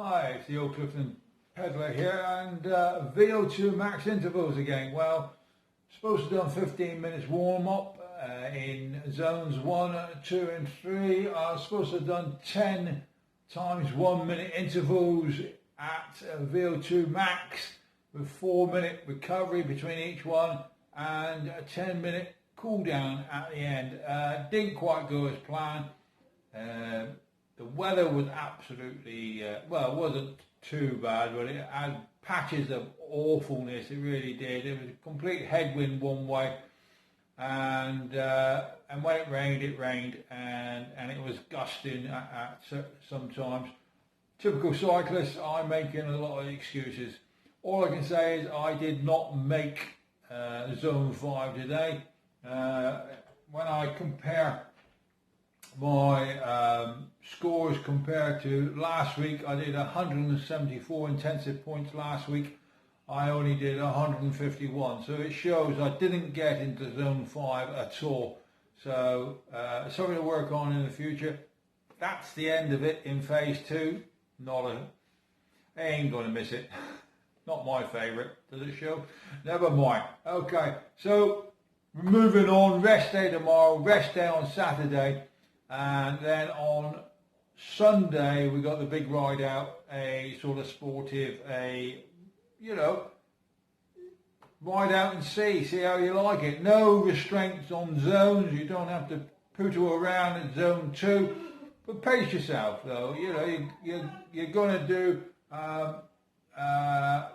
Hi, it's the old Clifton Peddler here, and VO2 max intervals again. Well, supposed to have done 15 minutes warm up in zones 1, 2 and 3. I was supposed to have done 10 times 1 minute intervals at VO2 max with 4-minute recovery between each one and a 10-minute cool down at the end. Didn't quite go as planned. The weather was absolutely, well, it wasn't too bad, but it had patches of awfulness. It really did. It was a complete headwind one way, and when it rained, and it was gusting at sometimes. Typical cyclist, I'm making a lot of excuses. All I can say is I did not make Zone 5 today. When I compare my scores compared to last week, I did 174 intensive points last week. I only did 151, so it shows I didn't get into Zone 5 at all. So something to work on in the future. That's the end of it in phase 2. I ain't gonna miss it. Not my favourite. Does it show? Never mind. Okay, so we're moving on. Rest day tomorrow, rest day on Saturday. And then on Sunday, we got the big ride out, a sort of sportive, ride out and see how you like it. No restraints on zones. You don't have to poodle around at zone 2, but pace yourself though. You're going to do,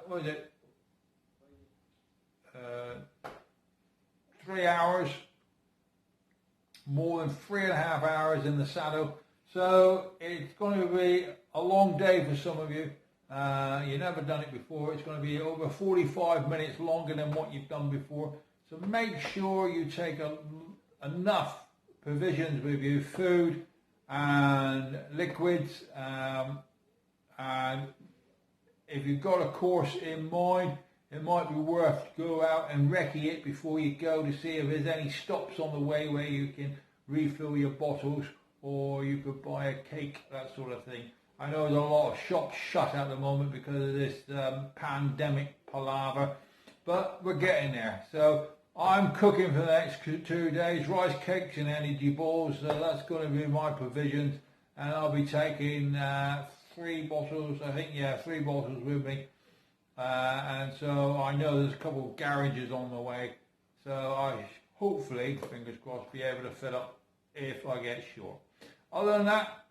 what is it, 3 hours. More than 3.5 hours in the saddle, so it's going to be a long day for some of you. You've never done it before. It's going to be over 45 minutes longer than what you've done before, so make sure you take enough provisions with you, food and liquids, and if you've got a course in mind, it might be worth to go out and recce it before you go to see if there's any stops on the way where you can refill your bottles, or you could buy a cake, that sort of thing. I know there's a lot of shops shut at the moment because of this pandemic palaver, but we're getting there. So I'm cooking for the next 2 days, rice cakes and energy balls, so that's going to be my provisions, and I'll be taking 3 bottles, I think, 3 bottles with me. And so I know there's a couple of garages on the way, so I hopefully, fingers crossed, be able to fill up if I get short. Other than that,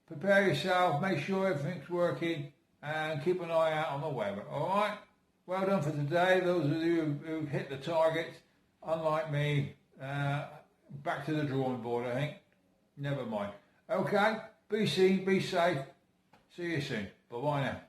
prepare yourself, make sure everything's working, and keep an eye out on the weather. Alright, well done for today. Those of you who hit the targets, unlike me, back to the drawing board, I think. Never mind. Okay, be seen, be safe. See you soon. Bye bye now.